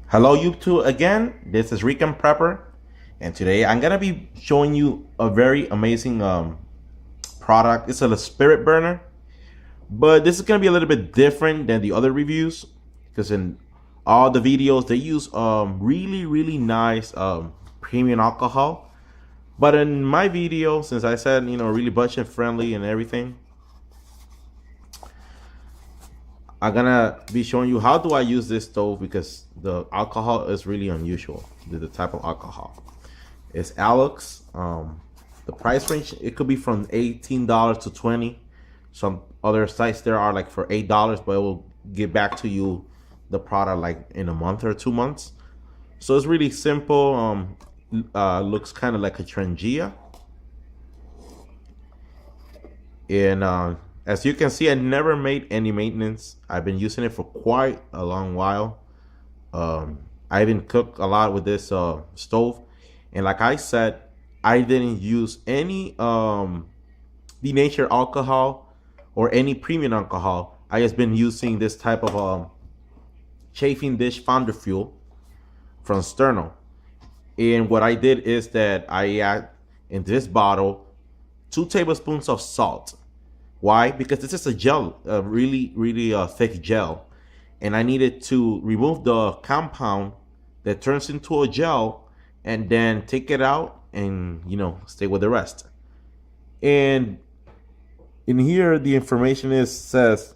Hello YouTube again, this is RicanPrepper, and today I'm gonna be showing you a very amazing product. It's a spirit burner, but this is gonna be a little bit different than the other reviews because in all the videos they use really nice premium alcohol, but in my video, since I said really budget friendly and everything, I'm gonna be showing you how do I use this stove because the alcohol is really unusual. The type of alcohol. It's Alocs. The price range, it could be from $18 to $20. Some other sites there are like for $8, but it will get back to you the product like in a month or 2 months. So it's really simple. Looks kind of like a Trangia. And as you can see, I never made any maintenance. I've been using it for quite a long while. I even cook a lot with this stove, and like I said, I didn't use any denatured alcohol or any premium alcohol. I just been using this type of chafing dish founder fuel from Sterno. And what I did is that I add in this bottle 2 tablespoons of salt. Why? Because this is a gel, a really thick gel, and I needed to remove the compound that turns into a gel and then take it out and stay with the rest. And in here the information says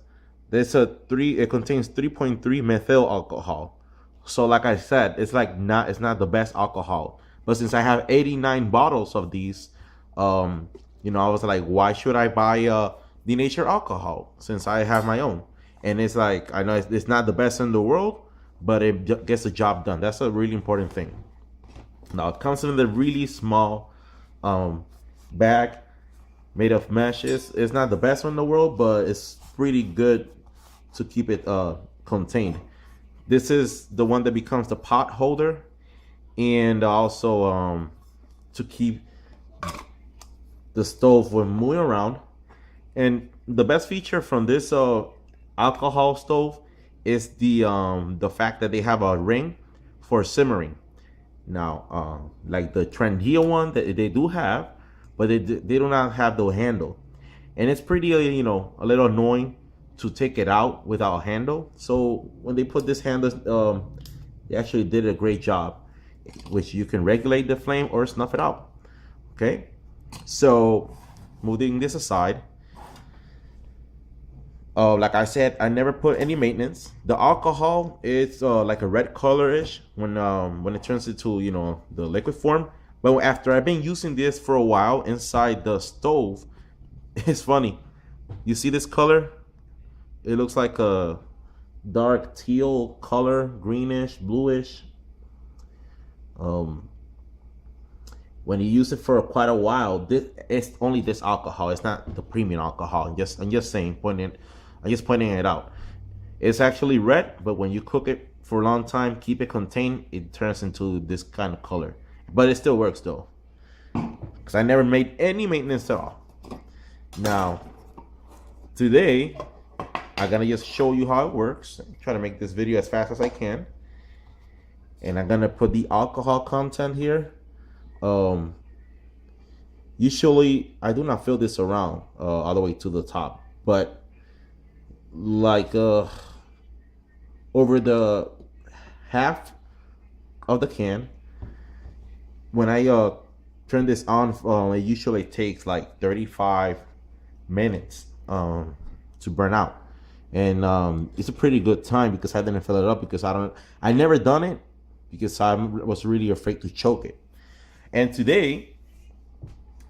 there's it contains 3.3 methyl alcohol. So like I said, it's not the best alcohol, but since I have 89 bottles of these, I was like, why should I buy denatured alcohol since I have my own? And it's like, I know it's not the best in the world, but it gets the job done. That's a really important thing. Now it comes in a really small bag made of mesh. It's not the best one in the world, but it's pretty good to keep it contained. This is the one that becomes the pot holder, and also to keep the stove when moving around. And the best feature from this alcohol stove is the fact that they have a ring for simmering. Now, like the Trangia one that they do have, but they do not have the handle, and it's pretty a little annoying to take it out without a handle. So when they put this handle, they actually did a great job, which you can regulate the flame or snuff it out. Okay, so moving this aside. Like I said, I never put any maintenance. The alcohol, it's like a red colorish when it turns into the liquid form. But after I've been using this for a while inside the stove, it's funny. You see this color? It looks like a dark teal color, greenish, bluish. When you use it for quite a while, it's only this alcohol. It's not the premium alcohol. I'm just saying, I'm just pointing it out. It's actually red, but when you cook it for a long time, keep it contained, it turns into this kind of color. But it still works though, because I never made any maintenance at all. Now, today, I'm gonna just show you how it works. Try to make this video as fast as I can. And I'm gonna put the alcohol content here. Usually, I do not fill this around all the way to the top, but like over the half of the can. When I turn this on, it usually takes like 35 minutes to burn out, and it's a pretty good time because I didn't fill it up because I never done it because I was really afraid to choke it. And today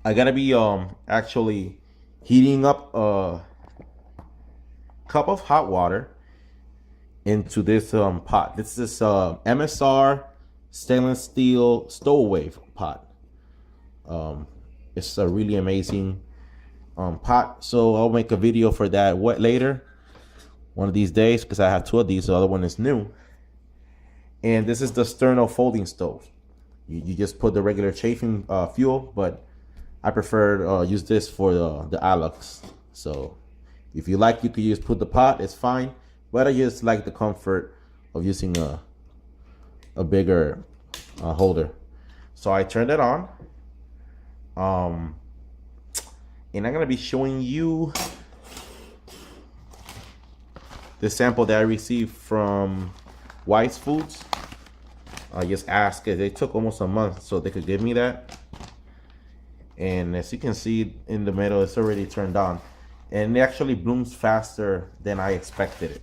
I gotta be actually heating up a cup of hot water into this pot. This is MSR stainless steel Stowaway pot. It's a really amazing pot, so I'll make a video for that later one of these days because I have 2 of these. The other one is new. And this is the Sterno folding stove. You just put the regular chafing fuel, but I prefer use this for the Alocs. So if you like, you could put the pot, it's fine, but I just like the comfort of using a bigger holder. So I turned it on. And I'm gonna be showing you the sample that I received from Wise Foods. I just asked it. They took almost a month so they could give me that. And as you can see in the middle, it's already turned on. And it actually blooms faster than I expected it.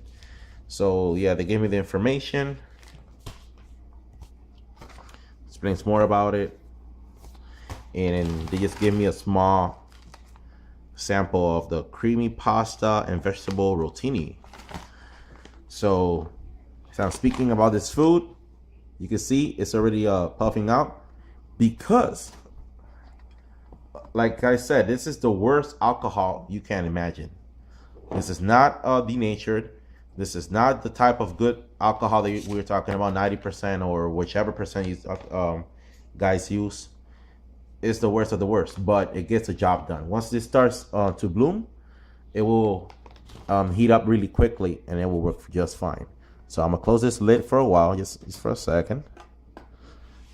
So yeah, they gave me the information. Explains more about it. And they just gave me a small sample of the creamy pasta and vegetable rotini. So as I'm speaking about this food, you can see it's already puffing out, because like I said, this is the worst alcohol you can imagine. This is not denatured. This is not the type of good alcohol that we were talking about, 90% or whichever percent you guys use. It's the worst of the worst, but it gets the job done. Once this starts to bloom, it will heat up really quickly and it will work just fine. So I'm gonna close this lid for a while, just for a second.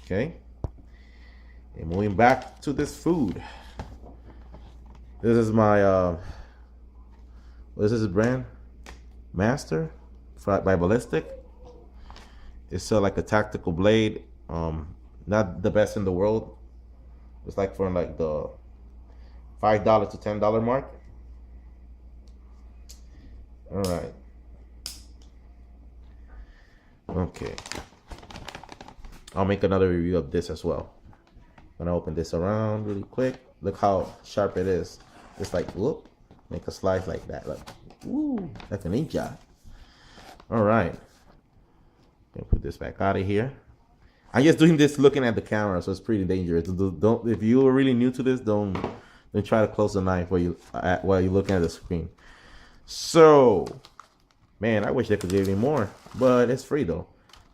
Okay. And moving back to this food. This is my what is this brand? Master by Ballistic. It's like a tactical blade. Not the best in the world. It's like for like the $5 to $10 mark. All right. Okay. I'll make another review of this as well. I'm gonna open this around really quick. Look how sharp it is. It's like, whoop, make a slice like that. Like, woo, like a ninja. All right. Gonna put this back out of here. I'm just doing this looking at the camera, so it's pretty dangerous. Don't, if you are really new to this, don't try to close the knife while you're looking at the screen. So, man, I wish they could give me more, but it's free though.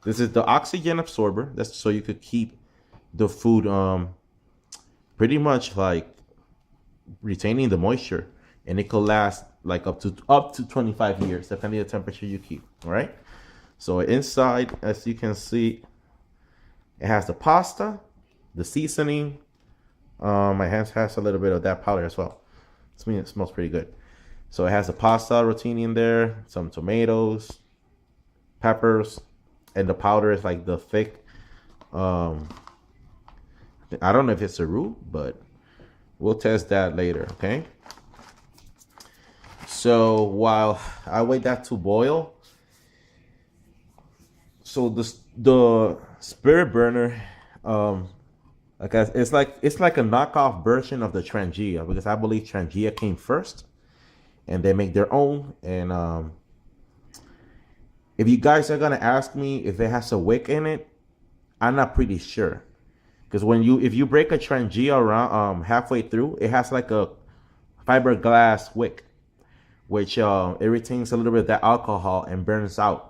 This is the oxygen absorber. That's so you could keep the food pretty much like retaining the moisture, and it could last like up to 25 years, depending on the temperature you keep. All right. So inside, as you can see, it has the pasta, the seasoning. My hands has a little bit of that powder as well. It smells pretty good. So it has the pasta rotini in there, some tomatoes, peppers, and the powder is like the thick. I don't know if it's a roux, but we'll test that later. Okay. So while I wait that to boil, so the Spirit Burner, like it's like a knockoff version of the Trangia, because I believe Trangia came first, and they make their own. And if you guys are gonna ask me if it has a wick in it, I'm not pretty sure, because if you break a Trangia around halfway through, it has like a fiberglass wick, which it retains a little bit of that alcohol and burns out.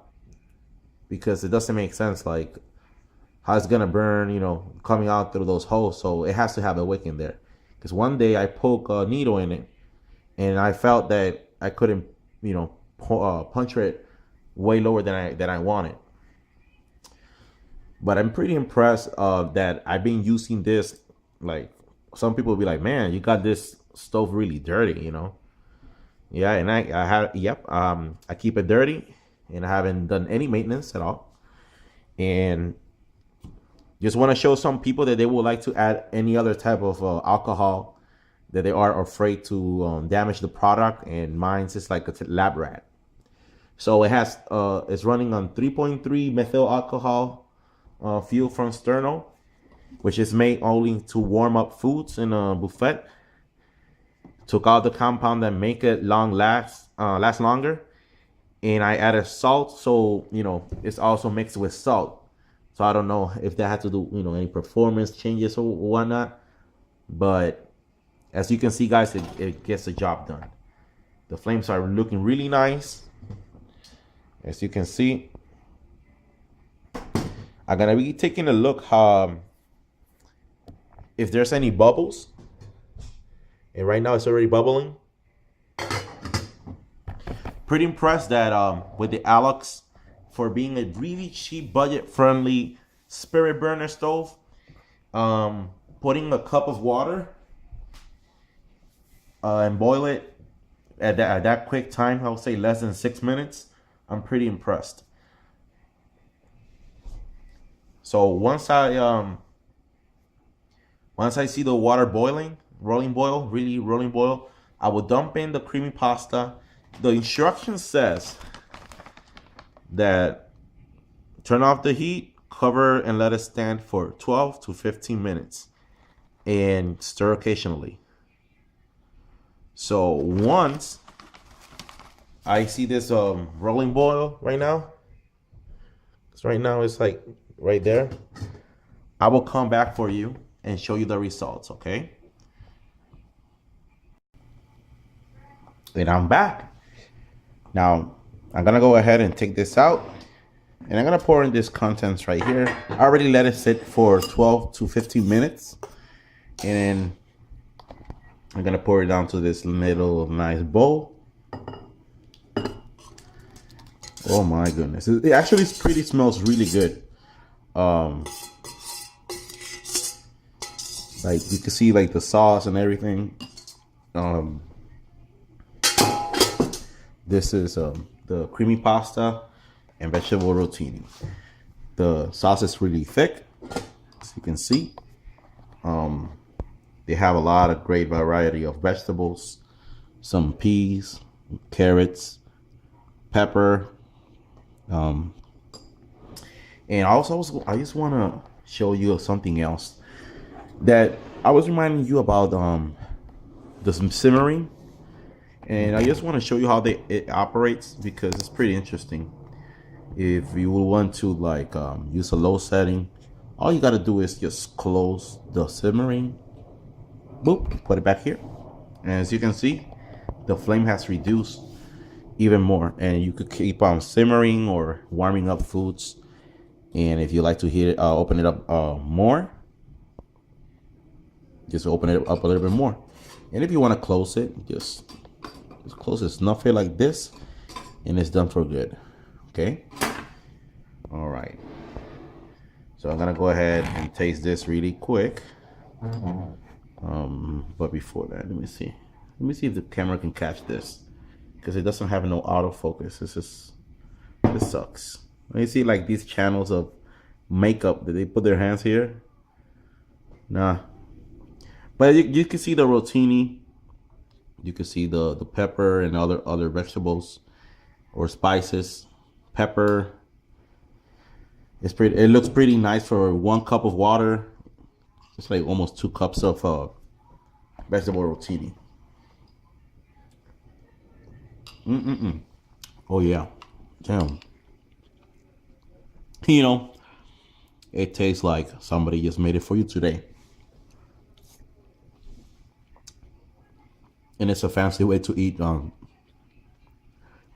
Because it doesn't make sense, like how it's gonna burn, coming out through those holes. So it has to have a wick in there. Because one day I poke a needle in it, and I felt that I couldn't, puncture it way lower than I wanted. But I'm pretty impressed that I've been using this. Like, some people will be like, "Man, you got this stove really dirty," Yeah, and I keep it dirty. And I haven't done any maintenance at all. And just want to show some people that they would like to add any other type of alcohol, that they are afraid to damage the product. And mine's is like a lab rat. So it has it's running on 3.3 methyl alcohol fuel from Sterno, which is made only to warm up foods in a buffet. Took out the compound that make it last longer. And I added salt, so it's also mixed with salt. So I don't know if that had to do any performance changes or whatnot. But as you can see, guys, it gets the job done. The flames are looking really nice. As you can see, I'm gonna be taking a look if there's any bubbles. And right now it's already bubbling. Pretty impressed that with the Alocs, for being a really cheap, budget-friendly spirit burner stove. Putting a cup of water and boil it at that quick time, I would say less than 6 minutes. I'm pretty impressed. So once I see the water boiling, really rolling boil, I will dump in the creamy pasta. The instruction says that turn off the heat, cover and let it stand for 12 to 15 minutes and stir occasionally. So once I see this rolling boil right now, because right now it's like right there, I will come back for you and show you the results, okay? And I'm back. Now I'm gonna go ahead and take this out, and I'm gonna pour in this contents right here. I already let it sit for 12 to 15 minutes, and I'm gonna pour it down to this little nice bowl. Oh my goodness! It actually pretty smells really good. Like you can see like the sauce and everything. This is the creamy pasta and vegetable rotini. The sauce is really thick, as you can see. They have a lot of great variety of vegetables, some peas, carrots, pepper, and I just want to show you something else that I was reminding you about, the simmering, and I just want to show you how it operates, because it's pretty interesting. If you would want to like use a low setting, all you got to do is just close the simmering, boop, put it back here, and as you can see, the flame has reduced even more, and you could keep on simmering or warming up foods. And if you like to heat it, open it up more, just open it up a little bit more. And if you want to close it, just close it, snuff it like this, and it's done for good. Okay. All right. So I'm gonna go ahead and taste this really quick. But before that, let me see if the camera can catch this, because it doesn't have no autofocus. This sucks. You see like these channels of makeup that they put their hands here. Nah, but you can see the rotini, you can see the pepper and other vegetables or spices. Pepper, it looks pretty nice for 1 cup of water. It's like almost 2 cups of vegetable rotini. Oh yeah, damn. You know, it tastes like somebody just made it for you today. And it's a fancy way to eat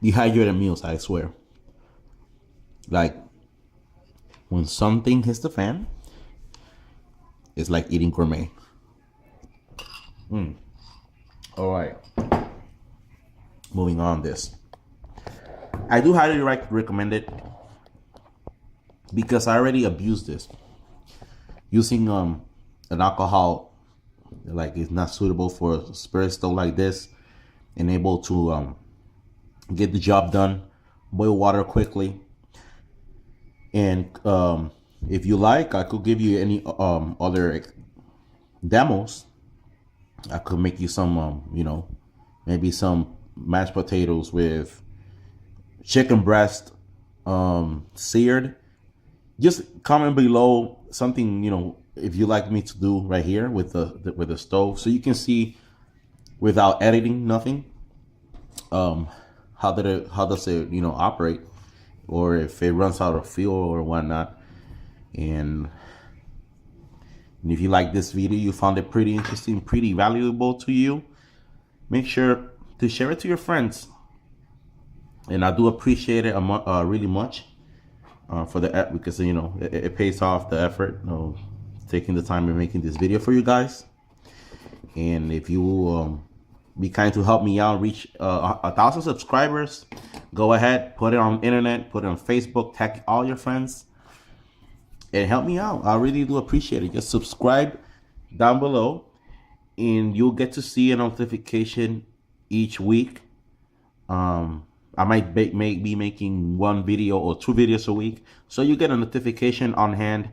dehydrated meals, I swear. Like when something hits the fan, it's like eating gourmet. All right. Moving on this. I do highly recommend it, because I already abused this. Using an alcohol like is not suitable for a spirit stove like this, and able to get the job done, boil water quickly. And if you like, I could give you any other demos. I could make you some, maybe some mashed potatoes with chicken breast, seared. Just comment below something, if you like me to do right here with the stove, so you can see without editing nothing, how does it operate, or if it runs out of fuel or whatnot. And if you like this video, you found it pretty interesting, pretty valuable to you, make sure to share it to your friends. And I do appreciate it really much for the because it pays off the effort of taking the time and making this video for you guys. And if you be kind to help me out, reach 1,000 subscribers, go ahead, put it on internet, put it on Facebook, tag all your friends, and help me out. I really do appreciate it. Just subscribe down below, and you'll get to see a notification each week. I might be making 1 video or 2 videos a week, so you get a notification on hand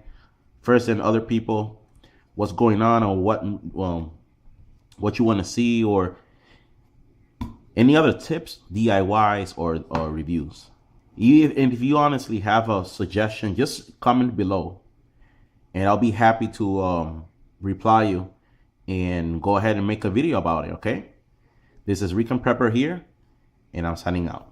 first than other people what's going on, or what you want to see, or any other tips, DIYs, or reviews. And if you honestly have a suggestion, just comment below, and I'll be happy to reply you and go ahead and make a video about it. Okay, this is RicanPrepper here, and I'm signing out.